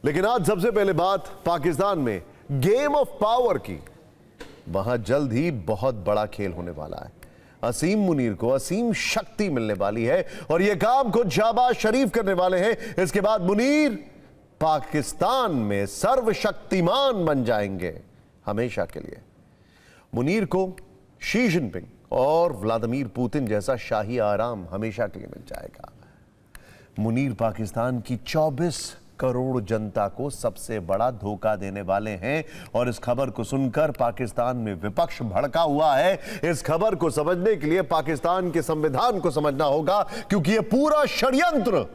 लेकिन आज सबसे पहले बात पाकिस्तान में गेम ऑफ पावर की। वहां जल्द ही बहुत बड़ा खेल होने वाला है। असीम मुनीर को असीम शक्ति मिलने वाली है और यह काम खुद शहबाज शरीफ करने वाले हैं। इसके बाद मुनीर पाकिस्तान में सर्वशक्तिमान बन जाएंगे हमेशा के लिए। मुनीर को शी जिनपिंग और व्लादिमीर पुतिन जैसा शाही आराम हमेशा के लिए मिल जाएगा। मुनीर पाकिस्तान की 24 करोड़ जनता को सबसे बड़ा धोखा देने वाले हैं और इस खबर को सुनकर पाकिस्तान में विपक्ष भड़का हुआ है। इस खबर को समझने के लिए पाकिस्तान के संविधान को समझना होगा, क्योंकि यह पूरा षड्यंत्र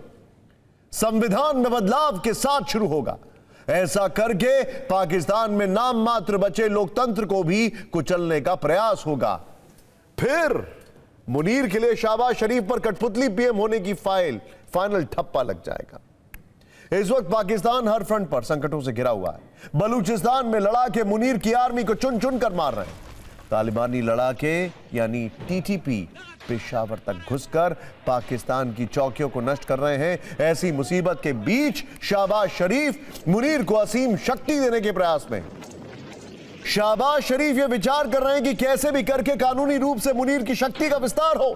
संविधान में बदलाव के साथ शुरू होगा। ऐसा करके पाकिस्तान में नाम मात्र बचे लोकतंत्र को भी कुचलने का प्रयास होगा। फिर मुनीर के लिए शहबाज शरीफ पर कठपुतली पीएम होने की फाइनल ठप्पा लग जाएगा। इस वक्त पाकिस्तान हर फ्रंट पर संकटों से घिरा हुआ है। बलूचिस्तान में लड़ाके मुनीर की आर्मी को चुन चुन कर मार रहे हैं। तालिबानी लड़ाके यानी टीटीपी पेशावर तक घुसकर पाकिस्तान की चौकियों को नष्ट कर रहे हैं। ऐसी मुसीबत के बीच शहबाज शरीफ मुनीर को असीम शक्ति देने के प्रयास में। शहबाज शरीफ यह विचार कर रहे हैं कि कैसे भी करके कानूनी रूप से मुनीर की शक्ति का विस्तार हो।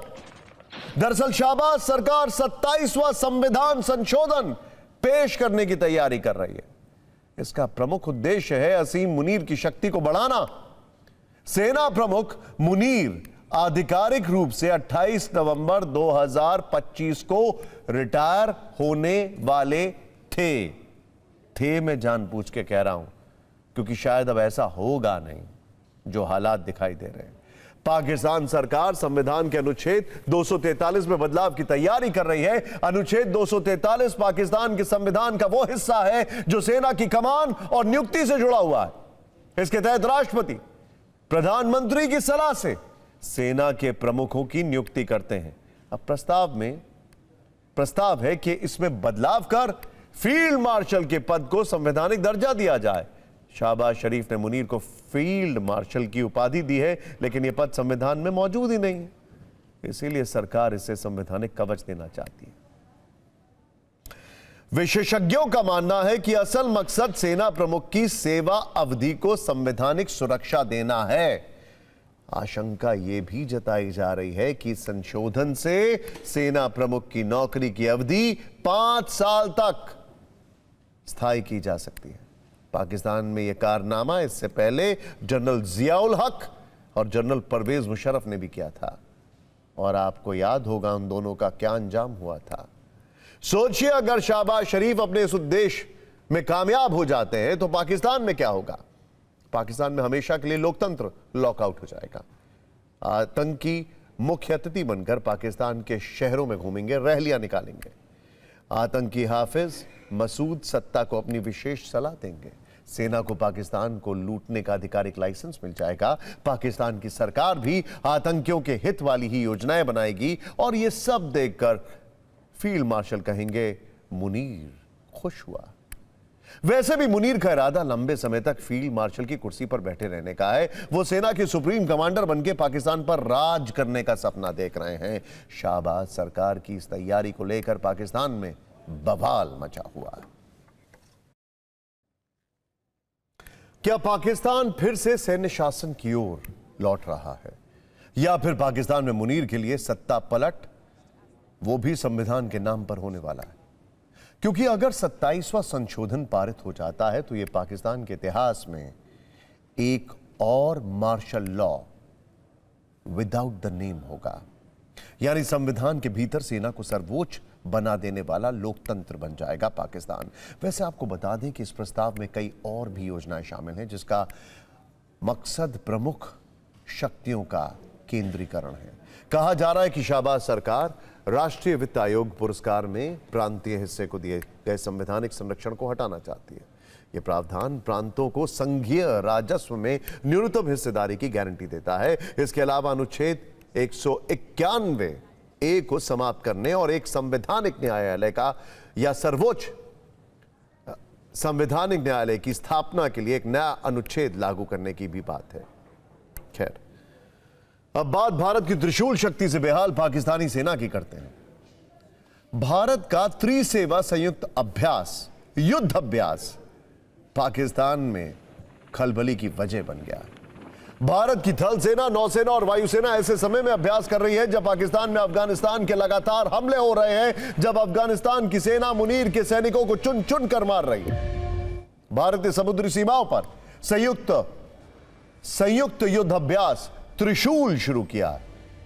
दरअसल शहबाज सरकार 27वां संविधान संशोधन पेश करने की तैयारी कर रही है। इसका प्रमुख उद्देश्य है असीम मुनीर की शक्ति को बढ़ाना। सेना प्रमुख मुनीर आधिकारिक रूप से 28 नवंबर 2025 को रिटायर होने वाले थे मैं जानबूझ के कह रहा हूं, क्योंकि शायद अब ऐसा होगा नहीं जो हालात दिखाई दे रहे हैं। पाकिस्तान सरकार संविधान के अनुच्छेद 243 में बदलाव की तैयारी कर रही है। अनुच्छेद 243 पाकिस्तान के संविधान का वो हिस्सा है जो सेना की कमान और नियुक्ति से जुड़ा हुआ है। इसके तहत राष्ट्रपति प्रधानमंत्री की सलाह से सेना के प्रमुखों की नियुक्ति करते हैं। अब प्रस्ताव है कि इसमें बदलाव कर फील्ड मार्शल के पद को संवैधानिक दर्जा दिया जाए। शहबाज शरीफ ने मुनीर को फील्ड मार्शल की उपाधि दी है, लेकिन यह पद संविधान में मौजूद ही नहीं है। इसीलिए सरकार इसे संवैधानिक कवच देना चाहती है। विशेषज्ञों का मानना है कि असल मकसद सेना प्रमुख की सेवा अवधि को संवैधानिक सुरक्षा देना है। आशंका यह भी जताई जा रही है कि संशोधन से सेना प्रमुख की नौकरी की अवधि 5 साल तक स्थायी की जा सकती है। पाकिस्तान में यह कारनामा इससे पहले जनरल जियाउल हक और जनरल परवेज मुशर्रफ ने भी किया था, और आपको याद होगा उन दोनों का क्या अंजाम हुआ था। सोचिए, अगर शहबाज शरीफ अपने इस उद्देश्य में कामयाब हो जाते हैं तो पाकिस्तान में क्या होगा। पाकिस्तान में हमेशा के लिए लोकतंत्र लॉकआउट हो जाएगा। आतंकी मुख्य अतिथि बनकर पाकिस्तान के शहरों में घूमेंगे, रैलियां निकालेंगे। आतंकी हाफिज मसूद सत्ता को अपनी विशेष सलाह देंगे। सेना को पाकिस्तान को लूटने का आधिकारिक लाइसेंस मिल जाएगा। पाकिस्तान की सरकार भी आतंकियों के हित वाली ही योजनाएं बनाएगी, और यह सब देखकर फील्ड मार्शल कहेंगे मुनीर खुश हुआ। वैसे भी मुनीर का इरादा लंबे समय तक फील्ड मार्शल की कुर्सी पर बैठे रहने का है। वो सेना के सुप्रीम कमांडर बनकर पाकिस्तान पर राज करने का सपना देख रहे हैं। शहबाज सरकार की इस तैयारी को लेकर पाकिस्तान में बवाल मचा हुआ है। क्या पाकिस्तान फिर से सैन्य शासन की ओर लौट रहा है, या फिर पाकिस्तान में मुनीर के लिए सत्ता पलट, वो भी संविधान के नाम पर होने वाला है? क्योंकि अगर 27वां संशोधन पारित हो जाता है तो यह पाकिस्तान के इतिहास में एक और martial law without the name होगा, यानी संविधान के भीतर सेना को सर्वोच्च बना देने वाला लोकतंत्र बन जाएगा पाकिस्तान। वैसे आपको बता दें कि इस प्रस्ताव में कई और भी योजनाएं शामिल हैं, जिसका मकसद प्रमुख शक्तियों का केंद्रीकरण है। कहा जा रहा है कि शहबाज सरकार राष्ट्रीय वित्त आयोग पुरस्कार में प्रांतीय हिस्से को दिए गए संवैधानिक संरक्षण को हटाना चाहती है। यह प्रावधान प्रांतों को संघीय राजस्व में न्यूनतम हिस्सेदारी की गारंटी देता है। इसके अलावा अनुच्छेद 191 ए को समाप्त करने और एक संवैधानिक न्यायालय का या सर्वोच्च संवैधानिक न्यायालय की स्थापना के लिए एक नया अनुच्छेद लागू करने की भी बात है। खैर, अब बात भारत की त्रिशूल शक्ति से बेहाल पाकिस्तानी सेना की करते हैं। भारत का त्रिसेवा संयुक्त अभ्यास युद्ध अभ्यास पाकिस्तान में खलबली की वजह बन गया। भारत की थल सेना, नौसेना और वायुसेना ऐसे समय में अभ्यास कर रही है जब पाकिस्तान में अफगानिस्तान के लगातार हमले हो रहे हैं, जब अफगानिस्तान की सेना मुनीर के सैनिकों को चुन चुन कर मार रही है। भारत ने समुद्री सीमाओं पर संयुक्त युद्ध अभ्यास त्रिशूल शुरू किया।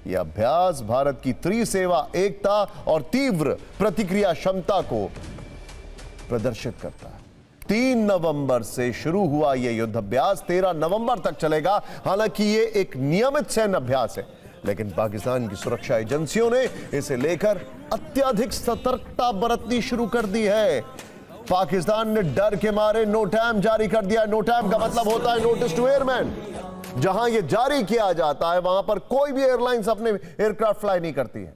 यह अभ्यास भारत की त्रिसेवा एकता और तीव्र प्रतिक्रिया क्षमता को प्रदर्शित करता है। 3 नवंबर से शुरू हुआ यह युद्ध अभ्यास 13 नवंबर तक चलेगा। हालांकि यह एक नियमित सैन्य अभ्यास है, लेकिन पाकिस्तान की सुरक्षा एजेंसियों ने इसे लेकर अत्यधिक सतर्कता बरतनी शुरू कर दी है। पाकिस्तान ने डर के मारे नो टाइम जारी कर दिया। नो टाइम का मतलब होता है नोटिस टू एयरमैन। जहां यह जारी किया जाता है वहां पर कोई भी एयरलाइंस अपने एयरक्राफ्ट फ्लाई नहीं करती है।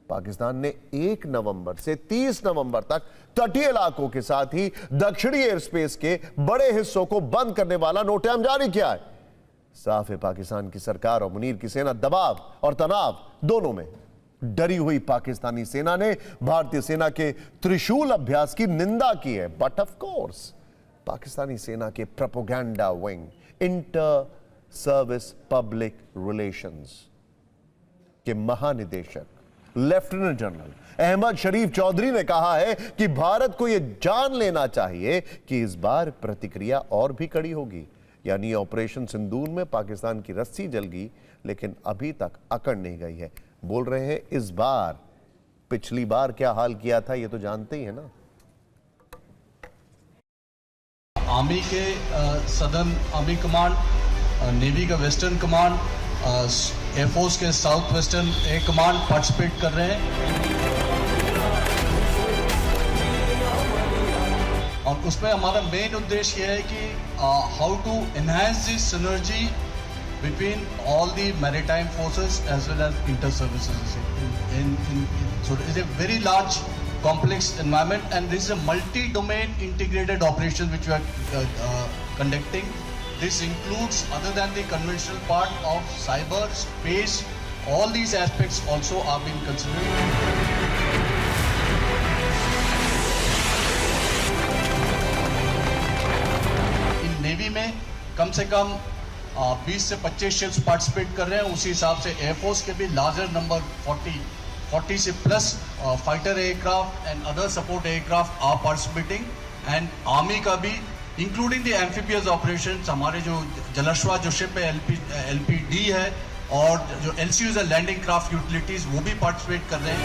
पाकिस्तान ने 1 नवंबर से 30 नवंबर तक तटीय इलाकों के साथ ही दक्षिणी एयर स्पेस के बड़े हिस्सों को बंद करने वाला नो टाइम जारी किया है। साफ है, पाकिस्तान की सरकार और मुनीर की सेना दबाव और तनाव दोनों में। डरी हुई पाकिस्तानी सेना ने भारतीय सेना के त्रिशूल अभ्यास की निंदा की है। बट ऑफ कोर्स पाकिस्तानी सेना के propaganda wing, inter service public relations के महानिदेशक लेफ्टिनेंट जनरल अहमद शरीफ चौधरी ने कहा है कि भारत को यह जान लेना चाहिए कि इस बार प्रतिक्रिया और भी कड़ी होगी। यानी ऑपरेशन सिंदूर में पाकिस्तान की रस्सी जल गई, लेकिन अभी तक अकड़ नहीं गई है। बोल रहे हैं इस बार, पिछली बार क्या हाल किया था ये तो जानते ही है ना। आर्मी के सदर्न आर्मी कमांड, नेवी का वेस्टर्न कमांड, एयरफोर्स के south western air command participate कर रहे हैं। और उसमें हमारा मेन उद्देश्य यह है कि how to enhance this synergy between all the maritime forces as well as inter-services. So it is a very large, complex environment, and this is a multi-domain integrated operation which we are conducting. This includes, other than the conventional part of cyber, space, all these aspects also are being considered. In Navy में कम से कम 20 से 25 ships participate कर रहे हैं। उसी हिसाब से air force के भी लार्जर नंबर 40 से plus fighter aircraft and other support aircraft are participating. And army का भी इंक्लूडिंग द एम्फीबियस ऑपरेशंस, हमारे जो जलश्वा जो शिप है LPD है और जो LCUs है लैंडिंग क्राफ्ट यूटिलिटीज, वो भी पार्टिसिपेट कर रहे हैं।